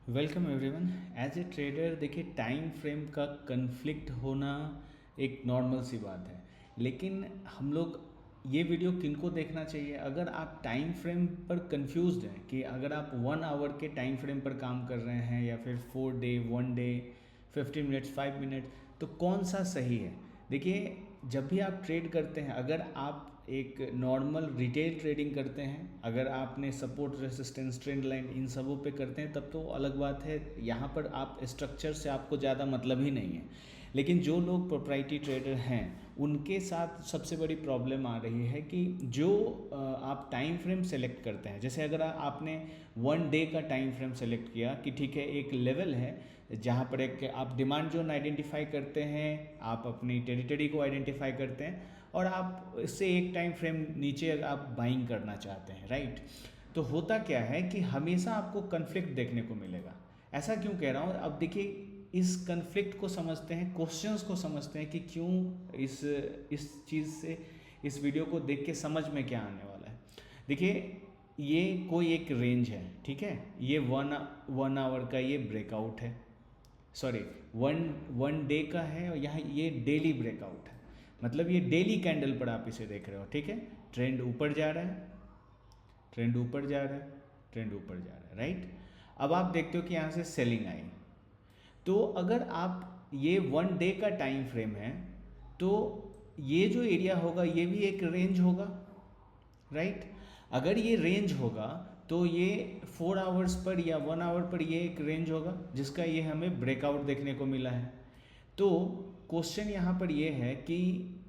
Welcome everyone. As a trader देखिए, time frame का conflict होना एक नॉर्मल सी बात है। लेकिन हम लोग ये वीडियो किनको देखना चाहिए? अगर आप टाइम फ्रेम पर कंफ्यूज्ड हैं कि अगर आप 1 आवर के टाइम फ्रेम पर काम कर रहे हैं या फिर 4 डे, 1 डे, 15 मिनट्स, 5 मिनट, तो कौन सा सही है? देखिए, जब भी आप ट्रेड करते हैं, अगर आप एक नॉर्मल रिटेल ट्रेडिंग करते हैं, अगर आपने support, resistance, trend line in सबों पे करते हैं, तब तो अलग बात है। यहाँ पर आप स्ट्रक्चर से आपको ज़्यादा मतलब ही नहीं है। लेकिन जो लोग प्रोप्राइटरी ट्रेडर हैं, उनके साथ सबसे बड़ी प्रॉब्लम आ रही है कि जो आप टाइम फ्रेम सेलेक्ट करते हैं, जैसे अगर आपने 1 डे का टाइम फ्रेम सेलेक्ट किया कि ठीक है, एक लेवल है जहाँ पर एक आप डिमांड जोन आइडेंटिफाई करते हैं, आप अपनी टेरिटरी को आइडेंटिफाई करते हैं और आप इससे एक टाइम फ्रेम नीचे आप बाइंग करना चाहते हैं, राइट? तो होता क्या है कि हमेशा आपको कन्फ्लिक्ट देखने को मिलेगा। ऐसा क्यों कह रहा हूँ? अब देखिए, इस कन्फ्लिक्ट को समझते हैं, क्वेश्चंस को समझते हैं कि क्यों इस चीज़ से, इस वीडियो को देख के समझ में क्या आने वाला है। देखिए, ये कोई एक रेंज है, ठीक है? ये वन आवर का ये ब्रेकआउट है, सॉरी, वन वन डे का है, और यहाँ ये डेली ब्रेकआउट है। मतलब ये डेली कैंडल पर आप इसे देख रहे हो, ठीक है? ट्रेंड ऊपर जा रहा है, ट्रेंड ऊपर जा रहा है, ट्रेंड ऊपर जा रहा है, राइट? अब आप देखते हो कि यहाँ से सेलिंग आई। तो अगर आप, ये 1 डे का टाइम फ्रेम है, तो ये जो एरिया होगा ये भी एक रेंज होगा, राइट? अगर ये रेंज होगा तो ये 4 आवर्स पर या 1 आवर पर ये एक रेंज होगा जिसका ये हमें ब्रेकआउट देखने को मिला है। तो क्वेश्चन यहाँ पर ये है कि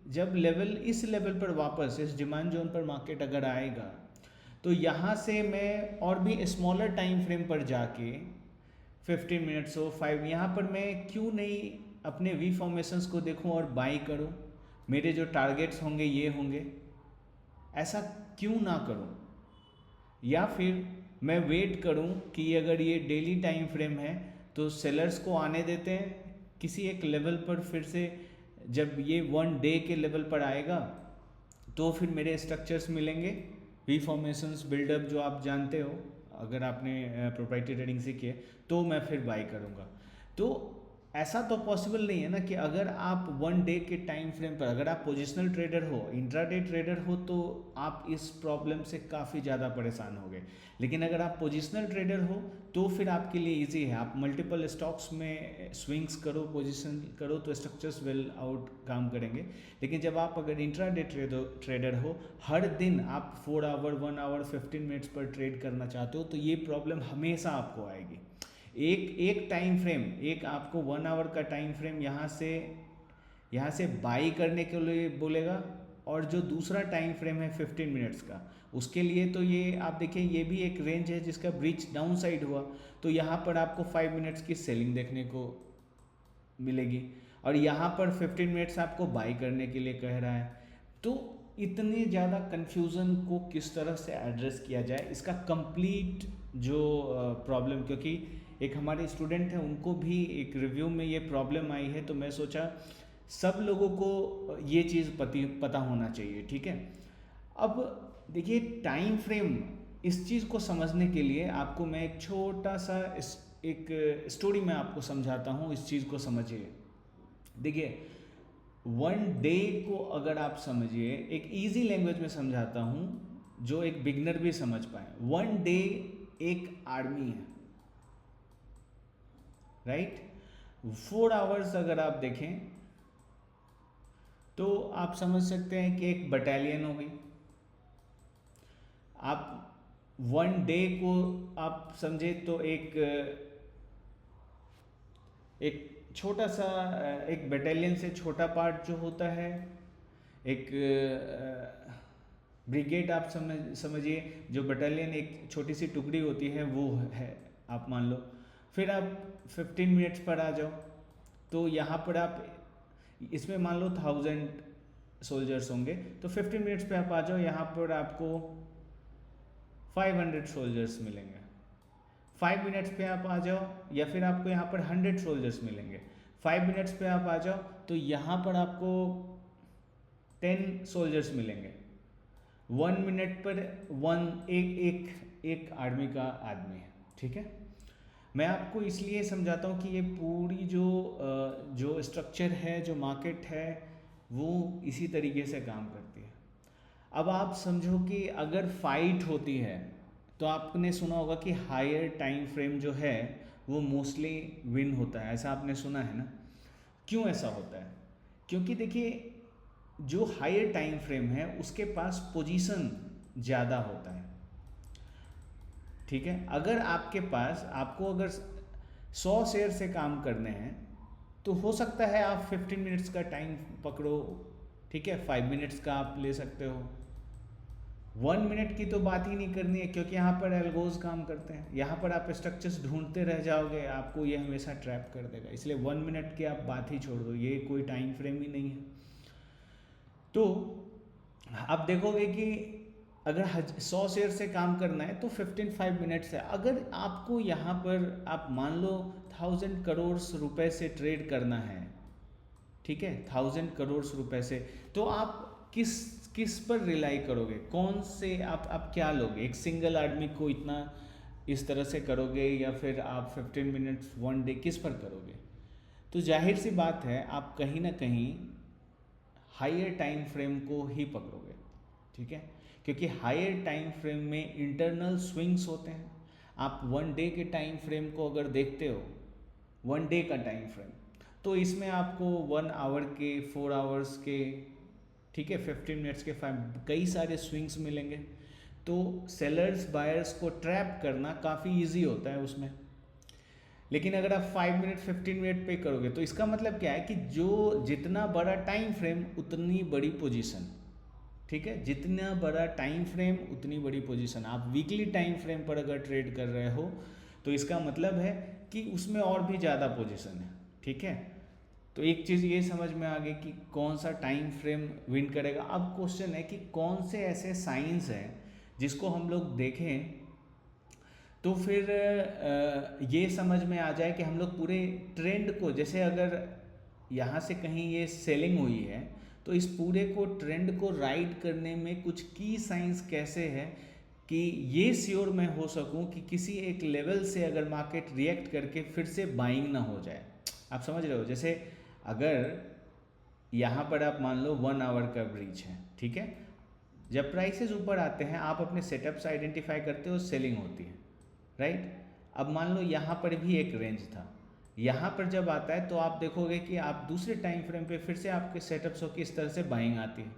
जब लेवल, इस लेवल पर वापस इस डिमांड जोन पर मार्केट अगर आएगा, तो यहाँ से मैं और भी स्मॉलर टाइम फ्रेम पर जाके 15 मिनट्स हो, 5, यहाँ पर मैं क्यों नहीं अपने वी फॉर्मेशंस को देखूं और बाई करूं? मेरे जो टारगेट्स होंगे ये होंगे, ऐसा क्यों ना करूं? या फिर मैं वेट करूं कि अगर ये डेली टाइम फ्रेम है तो सेलर्स को आने देते हैं किसी एक लेवल पर, फिर से जब ये 1 डे के लेवल पर आएगा तो फिर मेरे स्ट्रक्चर्स मिलेंगे, वी फॉर्मेशंस, बिल्डअप जो आप जानते हो अगर आपने प्रोप्राइटरी ट्रेडिंग सीखी है, तो मैं फिर बाई करूँगा। तो ऐसा तो पॉसिबल नहीं है ना कि अगर आप 1 डे के टाइम फ्रेम पर, अगर आप पोजिशनल ट्रेडर हो, इंट्राडे ट्रेडर हो, तो आप इस प्रॉब्लम से काफ़ी ज़्यादा परेशान होगे। लेकिन अगर आप पोजिशनल ट्रेडर हो तो फिर आपके लिए इजी है, आप मल्टीपल स्टॉक्स में स्विंग्स करो, पोजिशन करो, तो स्ट्रक्चर्स वेल आउट काम करेंगे। लेकिन जब आप अगर इंट्राडे ट्रेडर हो, हर दिन आप 4 आवर, 1 आवर, 15 मिनट्स पर ट्रेड करना चाहते हो, तो ये प्रॉब्लम हमेशा आपको आएगी। एक एक टाइम फ्रेम, एक आपको 1 आवर का टाइम फ्रेम यहाँ से बाई करने के लिए बोलेगा, और जो दूसरा टाइम फ्रेम है 15 मिनट्स का, उसके लिए तो ये आप देखिए, ये भी एक रेंज है जिसका ब्रीच डाउन साइड हुआ, तो यहाँ पर आपको 5 मिनट्स की सेलिंग देखने को मिलेगी, और यहाँ पर 15 मिनट्स आपको बाई करने के लिए कह रहा है। तो इतनी ज़्यादा कन्फ्यूज़न को किस तरह से एड्रेस किया जाए, इसका कंप्लीट जो प्रॉब्लम, क्योंकि एक हमारे स्टूडेंट हैं, उनको भी एक रिव्यू में ये प्रॉब्लम आई है, तो मैं सोचा सब लोगों को ये चीज़ पता होना चाहिए, ठीक है? अब देखिए, टाइम फ्रेम, इस चीज़ को समझने के लिए आपको मैं एक छोटा सा एक स्टोरी में आपको समझाता हूँ, इस चीज़ को समझिए। देखिए, 1 डे को अगर आप समझिए, एक इजी लैंग्वेज में समझाता हूँ जो एक बिगनर भी समझ पाए। 1 डे एक आर्मी है, राइट? 4 आवर्स अगर आप देखें तो आप समझ सकते हैं कि एक बटालियन हो गई। आप 1 डे को आप समझे तो एक छोटा सा, एक बटालियन से छोटा पार्ट जो होता है, एक ब्रिगेड आप समझिए, जो बटालियन एक छोटी सी टुकड़ी होती है वो है, आप मान लो। फिर आप 15 मिनट्स पर आ जाओ, तो यहाँ पर आप इसमें मान लो 1000 सोल्जर्स होंगे, तो 15 मिनट्स पे आप आ जाओ, यहाँ पर आपको 500 सोल्जर्स मिलेंगे। 5 मिनट्स पे आप आ जाओ, या फिर आपको यहाँ पर 100 सोल्जर्स मिलेंगे। 5 मिनट्स पे आप आ जाओ तो यहाँ पर आपको 10 सोल्जर्स मिलेंगे। 1 मिनट पर एक एक एक आर्मी का आदमी है, ठीक है? मैं आपको इसलिए समझाता हूँ कि ये पूरी जो स्ट्रक्चर है, जो मार्केट है, वो इसी तरीके से काम करती है। अब आप समझो कि अगर फाइट होती है तो आपने सुना होगा कि हायर टाइम फ्रेम जो है वो मोस्टली विन होता है, ऐसा आपने सुना है ना। क्यों ऐसा होता है? क्योंकि देखिए, जो हायर टाइम फ्रेम है उसके पास पोजीशन ज़्यादा होता है, ठीक है। अगर आपके पास, आपको अगर 100 शेयर से काम करने हैं तो हो सकता है आप 15 मिनट्स का टाइम पकड़ो, ठीक है, 5 मिनट्स का आप ले सकते हो। 1 मिनट की तो बात ही नहीं करनी है, क्योंकि यहाँ पर एल्गोज काम करते हैं। यहाँ पर आप स्ट्रक्चर्स ढूंढते रह जाओगे, आपको ये हमेशा ट्रैप कर देगा। इसलिए 1 मिनट की आप बात ही छोड़ दो, ये कोई टाइम फ्रेम ही नहीं है। तो आप देखोगे कि अगर 100 शेयर से काम करना है तो 5 मिनट्स है। अगर आपको यहाँ पर, आप मान लो 1000 करोड़ रुपए से ट्रेड करना है, ठीक है, 1000 करोड़ रुपए से, तो आप किस किस पर रिलाई करोगे? कौन से आप क्या लोगे? एक सिंगल आदमी को इतना इस तरह से करोगे, या फिर आप 15 मिनट्स 1 डे किस पर करोगे? तो जाहिर सी बात है आप कहीं ना कहीं हायर टाइम फ्रेम को ही पकड़ोगे, ठीक है, क्योंकि हायर टाइम फ्रेम में इंटरनल स्विंग्स होते हैं। आप 1 डे के टाइम फ्रेम को अगर देखते हो, 1 डे का टाइम फ्रेम, तो इसमें आपको 1 आवर के, 4 आवर्स के, ठीक है, 15 मिनट्स के, कई सारे स्विंग्स मिलेंगे। तो सेलर्स बायर्स को ट्रैप करना काफ़ी इजी होता है उसमें। लेकिन अगर आप 5 मिनट 15 मिनट पे करोगे तो इसका मतलब क्या है कि जो जितना बड़ा टाइम फ्रेम उतनी बड़ी पोजीशन, ठीक है, जितना बड़ा टाइम फ्रेम उतनी बड़ी पोजीशन। आप वीकली टाइम फ्रेम पर अगर ट्रेड कर रहे हो तो इसका मतलब है कि उसमें और भी ज़्यादा पोजीशन है, ठीक है। तो एक चीज़ ये समझ में आ गई कि कौन सा टाइम फ्रेम विन करेगा। अब क्वेश्चन है कि कौन से ऐसे साइंस हैं जिसको हम लोग देखें तो फिर ये समझ में आ जाए कि हम लोग पूरे ट्रेंड को, जैसे अगर यहाँ से कहीं ये सेलिंग हुई है तो इस पूरे को, ट्रेंड को राइड करने में कुछ की साइंस कैसे है कि ये श्योर मैं हो सकूं कि किसी एक लेवल से अगर मार्केट रिएक्ट करके फिर से बाइंग ना हो जाए। आप समझ रहे हो? जैसे अगर यहाँ पर आप मान लो 1 आवर का ब्रीच है, ठीक है, जब प्राइसेस ऊपर आते हैं आप अपने सेटअप्स आइडेंटिफाई करते हो, सेलिंग होती है, राइट। अब मान लो यहाँ पर भी एक रेंज था, यहाँ पर जब आता है तो आप देखोगे कि आप दूसरे टाइम फ्रेम पे फिर से आपके सेटअप्स हो कि इस तरह से बाइंग आती है।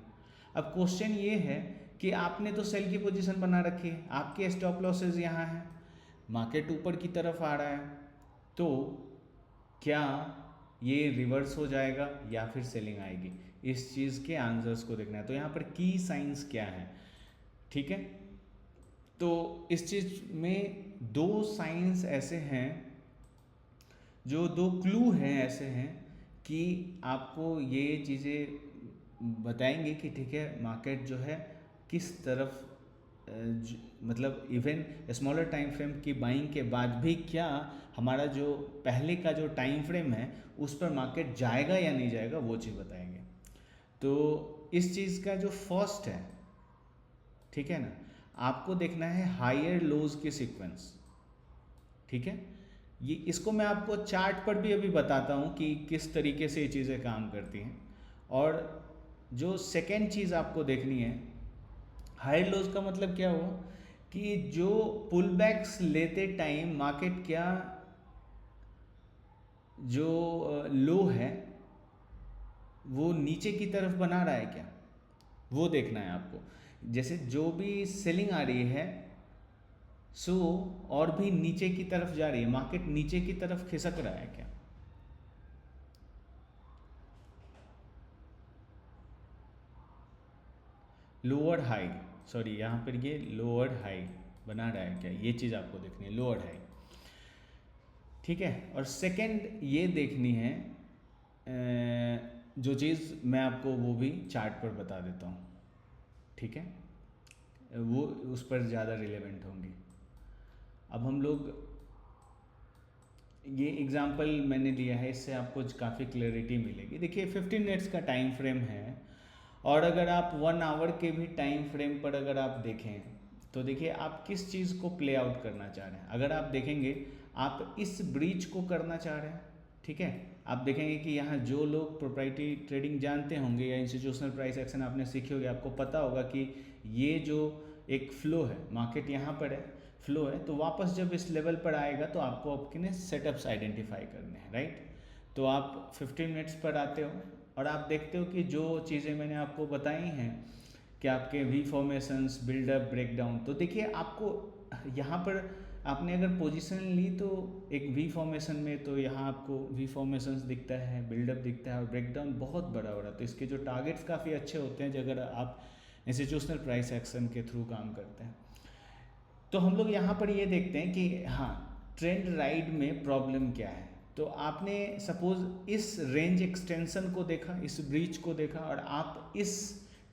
अब क्वेश्चन ये है कि आपने तो सेल की पोजीशन बना रखी है, आपके स्टॉप लॉसेस यहाँ हैं, मार्केट ऊपर की तरफ आ रहा है, तो क्या ये रिवर्स हो जाएगा या फिर सेलिंग आएगी? इस चीज़ के आंसर्स को देखना है। तो यहाँ पर की साइंस क्या है, ठीक है। तो इस चीज़ में 2 साइंस ऐसे हैं, जो 2 क्लू हैं ऐसे हैं कि आपको ये चीज़ें बताएंगे कि ठीक है, मार्केट जो है किस तरफ, मतलब इवन स्मॉलर टाइम फ्रेम की बाइंग के बाद भी क्या हमारा जो पहले का जो टाइम फ्रेम है उस पर मार्केट जाएगा या नहीं जाएगा, वो चीज़ बताएंगे। तो इस चीज़ का जो फर्स्ट है, ठीक है ना, आपको देखना है हायर लोज के सीक्वेंस, ठीक है। ये इसको मैं आपको चार्ट पर भी अभी बताता हूँ कि किस तरीके से ये चीज़ें काम करती हैं। और जो सेकेंड चीज़ आपको देखनी है, हायर लोज का मतलब क्या हुआ कि जो पुल बैक्स लेते टाइम मार्केट क्या जो लो है वो नीचे की तरफ बना रहा है क्या, वो देखना है आपको। जैसे जो भी सेलिंग आ रही है सो और भी नीचे की तरफ जा रही है, मार्केट नीचे की तरफ खिसक रहा है क्या। लोअर हाई, सॉरी यहाँ पर ये लोअर हाई बना रहा है क्या, ये चीज़ आपको देखनी है, लोअर हाई, ठीक है। और सेकंड ये देखनी है जो चीज़ मैं आपको वो भी चार्ट पर बता देता हूँ, ठीक है, वो उस पर ज़्यादा रिलेवेंट होंगी। अब हम लोग ये एग्जांपल मैंने लिया है, इससे आपको काफ़ी क्लैरिटी मिलेगी। देखिए 15 मिनट्स का टाइम फ्रेम है, और अगर आप 1 आवर के भी टाइम फ्रेम पर अगर आप देखें तो देखिए आप किस चीज़ को प्ले आउट करना चाह रहे हैं। अगर आप देखेंगे आप इस ब्रीच को करना चाह रहे हैं, ठीक है। आप देखेंगे कि यहाँ जो लोग प्रोप्राइटरी ट्रेडिंग जानते होंगे या इंस्टीट्यूशनल प्राइस एक्शन आपने सीखे होंगे, आपको पता होगा कि ये जो एक फ्लो है, मार्केट यहाँ पर है, फ्लो है, तो वापस जब इस लेवल पर आएगा तो आपको अपने सेटअप्स आइडेंटिफाई करने हैं, राइट। तो आप 15 मिनट्स पर आते हो और आप देखते हो कि जो चीज़ें मैंने आपको बताई हैं कि आपके वी फॉर्मेशंस, बिल्डअप, ब्रेकडाउन, तो देखिए आपको यहाँ पर आपने अगर पोजीशन ली तो एक वी फॉर्मेशन में तो यहाँ आपको वी फॉर्मेशंस दिखता है, बिल्डअप दिखता है और ब्रेकडाउन बहुत बड़ा बड़ा, तो इसके जो टारगेट्स काफ़ी अच्छे होते हैं अगर आप इंस्टीट्यूशनल प्राइस एक्शन के थ्रू काम करते हैं। तो हम लोग यहाँ पर ये देखते हैं कि हाँ, ट्रेंड राइड में प्रॉब्लम क्या है। तो आपने सपोज इस रेंज एक्सटेंशन को देखा, इस ब्रीच को देखा और आप इस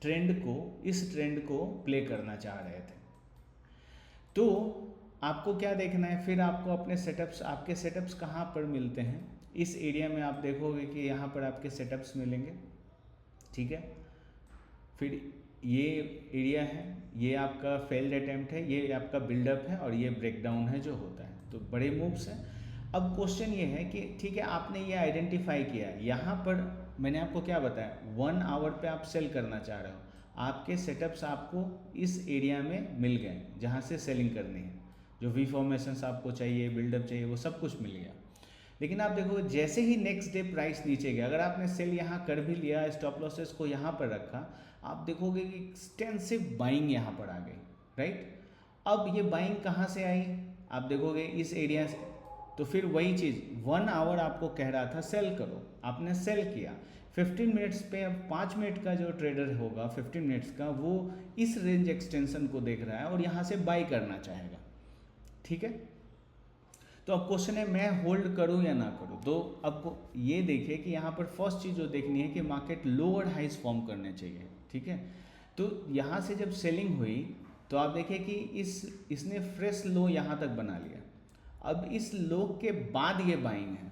ट्रेंड को प्ले करना चाह रहे थे, तो आपको क्या देखना है, फिर आपको अपने सेटअप्स, आपके सेटअप्स कहाँ पर मिलते हैं, इस एरिया में आप देखोगे कि यहाँ पर आपके सेटअप्स मिलेंगे, ठीक है। फिर ये एरिया है, ये आपका फेल्ड अटेम्प्ट है, ये आपका बिल्डअप है और ये ब्रेकडाउन है जो होता है, तो बड़े मूव्स हैं। अब क्वेश्चन ये है कि ठीक है, आपने ये आइडेंटिफाई किया, यहाँ पर मैंने आपको क्या बताया, 1 आवर पे आप सेल करना चाह रहे हो, आपके सेटअप्स आपको इस एरिया में मिल गए जहाँ से सेलिंग करनी है, जो वी फॉर्मेशंस आपको चाहिए, बिल्डअप चाहिए, वो सब कुछ मिल गया। लेकिन आप देखो जैसे ही नेक्स्ट डे प्राइस नीचे गया, अगर आपने सेल यहाँ कर भी लिया, स्टॉप लॉसेस को यहाँ पर रखा, आप देखोगे कि एक्सटेंसिव बाइंग यहाँ पर आ गई, राइट। अब ये बाइंग कहाँ से आई, आप देखोगे इस एरिया से, तो फिर वही चीज़ 1 आवर आपको कह रहा था सेल करो, आपने सेल किया, 15 मिनट्स पे अब 5 मिनट का जो ट्रेडर होगा 15 मिनट्स का, वो इस रेंज एक्सटेंशन को देख रहा है और यहाँ से बाई करना चाहेगा, ठीक है। तो अब क्वेश्चन है मैं होल्ड करूं या ना करूं। तो अब ये देखिए कि यहाँ पर फर्स्ट चीज़ जो देखनी है कि मार्केट लोअर हाइज फॉर्म करने चाहिए, ठीक है। तो यहाँ से जब सेलिंग हुई तो आप देखिए कि इसने फ्रेश लो यहाँ तक बना लिया, अब इस लो के बाद ये बाइंग है,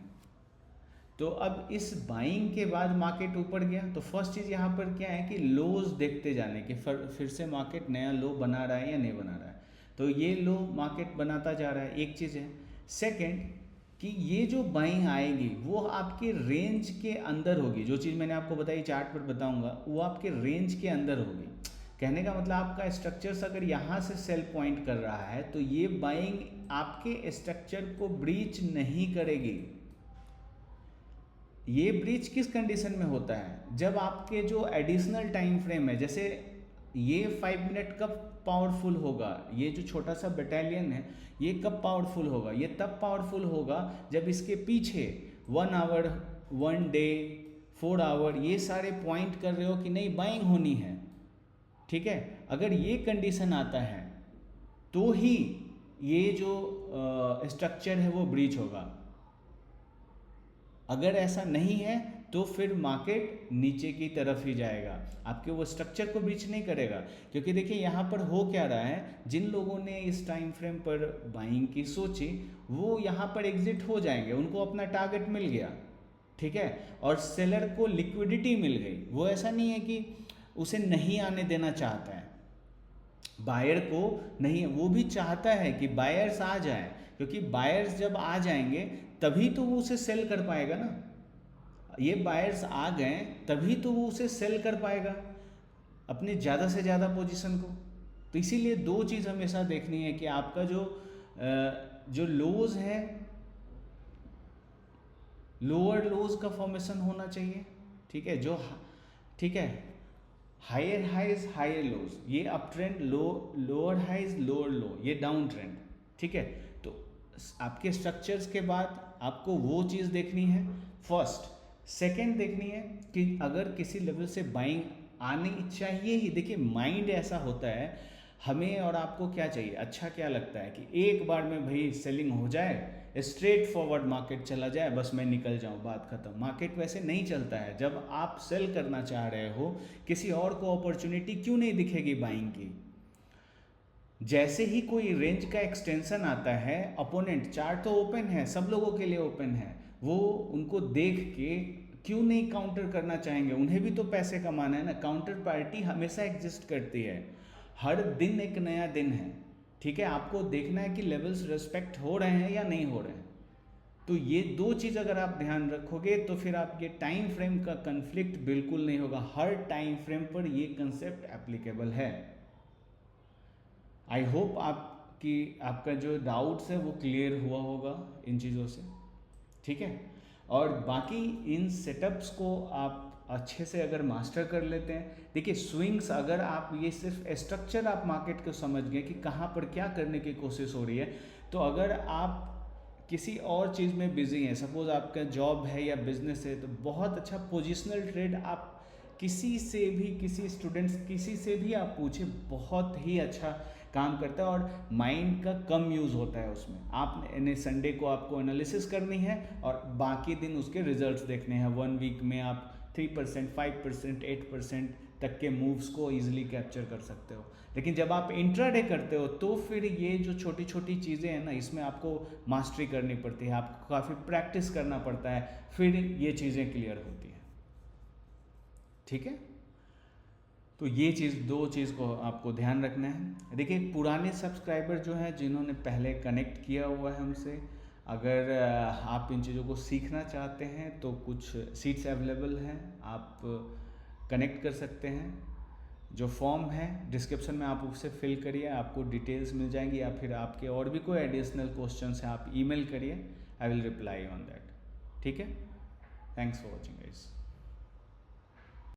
तो अब इस बाइंग के बाद मार्केट ऊपर गया, तो फर्स्ट चीज़ यहाँ पर क्या है कि लोज देखते जाने कि फिर से मार्केट नया लो बना रहा है या नहीं बना रहा है, तो ये लो मार्केट बनाता जा रहा है, एक चीज़ है। सेकंड कि ये जो बाइंग आएगी वो आपके रेंज के अंदर होगी, जो चीज़ मैंने आपको बताई चार्ट पर बताऊंगा, वो आपके रेंज के अंदर होगी। कहने का मतलब आपका स्ट्रक्चर्स अगर यहाँ से सेल पॉइंट कर रहा है तो ये बाइंग आपके स्ट्रक्चर को ब्रीच नहीं करेगी। ये ब्रीच किस कंडीशन में होता है, जब आपके जो एडिशनल टाइम फ्रेम है, जैसे ये 5 मिनट कब पावरफुल होगा, ये जो छोटा सा बटालियन है ये कब पावरफुल होगा, ये तब पावरफुल होगा जब इसके पीछे 1 आवर, 1 डे, 4 आवर ये सारे पॉइंट कर रहे हो कि नहीं बाइंग होनी है, ठीक है। अगर ये कंडीशन आता है तो ही ये जो स्ट्रक्चर है वो ब्रीच होगा, अगर ऐसा नहीं है तो फिर मार्केट नीचे की तरफ ही जाएगा, आपके वो स्ट्रक्चर को ब्रीच नहीं करेगा। क्योंकि देखिए यहाँ पर हो क्या रहा है, जिन लोगों ने इस टाइम फ्रेम पर बाइंग की सोची वो यहाँ पर एग्जिट हो जाएंगे, उनको अपना टारगेट मिल गया, ठीक है, और सेलर को लिक्विडिटी मिल गई। वो ऐसा नहीं है कि उसे नहीं आने देना चाहता है, बायर को नहीं, वो भी चाहता है कि बायर्स आ जाए, क्योंकि बायर्स जब आ जाएंगे तभी तो वो उसे सेल कर पाएगा ना, ये बायर्स आ गए तभी तो वो उसे सेल कर पाएगा अपने ज़्यादा से ज़्यादा पोजीशन को। तो इसीलिए दो चीज़ हमेशा देखनी है कि आपका जो लोज है, लोअर लोज का फॉर्मेशन होना चाहिए, ठीक है, ठीक है, हायर हाइज हायर लोज, ये up trend, lower highs lower low, ये डाउन ट्रेंड, ठीक है। तो आपके स्ट्रक्चर्स के बाद आपको वो चीज़ देखनी है फर्स्ट। सेकंड देखनी है कि अगर किसी लेवल से बाइंग आनी चाहिए ही, देखिए माइंड ऐसा होता है, हमें और आपको क्या चाहिए, अच्छा क्या लगता है कि एक बार में भाई सेलिंग हो जाए, स्ट्रेट फॉरवर्ड मार्केट चला जाए, बस मैं निकल जाऊं, बात खत्म। मार्केट वैसे नहीं चलता है, जब आप सेल करना चाह रहे हो किसी और को अपॉर्चुनिटी क्यों नहीं दिखेगी बाइंग की। जैसे ही कोई रेंज का एक्सटेंशन आता है, अपोनेंट चार्ट तो ओपन है, सब लोगों के लिए ओपन है, वो उनको देख के क्यों नहीं काउंटर करना चाहेंगे, उन्हें भी तो पैसे कमाना है ना। काउंटर पार्टी हमेशा एग्जिस्ट करती है, हर दिन एक नया दिन है, ठीक है, आपको देखना है कि लेवल्स रिस्पेक्ट हो रहे हैं या नहीं हो रहे हैं। तो ये दो चीज़ अगर आप ध्यान रखोगे तो फिर आप ये टाइम फ्रेम का कन्फ्लिक्ट बिल्कुल नहीं होगा। हर टाइम फ्रेम पर ये कंसेप्ट एप्लीकेबल है। आई होप आपका जो डाउट्स है वो क्लियर हुआ होगा इन चीज़ों से, ठीक है। और बाकी इन सेटअप्स को आप अच्छे से अगर मास्टर कर लेते हैं, देखिए स्विंग्स, अगर आप ये सिर्फ स्ट्रक्चर आप मार्केट को समझ गए कि कहाँ पर क्या करने की कोशिश हो रही है, तो अगर आप किसी और चीज़ में बिजी हैं, सपोज आपका जॉब है या बिजनेस है, तो बहुत अच्छा पोजिशनल ट्रेड आप किसी से भी, किसी स्टूडेंट्स किसी से भी आप पूछे, बहुत ही अच्छा काम करता है और माइंड का कम यूज़ होता है उसमें। आपने संडे को आपको एनालिसिस करनी है और बाकी दिन उसके रिजल्ट्स देखने हैं। 1 वीक में आप 3%, 5%, 8% तक के मूव्स को ईजिली कैप्चर कर सकते हो। लेकिन जब आप इंट्राडे करते हो तो फिर ये जो छोटी छोटी चीज़ें हैं ना, इसमें आपको मास्टरी करनी पड़ती है, आपको काफ़ी प्रैक्टिस करना पड़ता है, फिर ये चीज़ें क्लियर होती हैं, ठीक है। तो ये चीज़, दो चीज़ को आपको ध्यान रखना है। देखिए पुराने सब्सक्राइबर जो हैं, जिन्होंने पहले कनेक्ट किया हुआ है हमसे, अगर आप इन चीज़ों को सीखना चाहते हैं तो कुछ सीट्स अवेलेबल हैं, आप कनेक्ट कर सकते हैं। जो फॉर्म है डिस्क्रिप्शन में, आप उससे फिल करिए, आपको डिटेल्स मिल जाएंगी, या फिर आपके और भी कोई एडिशनल क्वेश्चंस हैं आप ईमेल करिए, I will reply on that, ठीक है। Thanks for watching guys.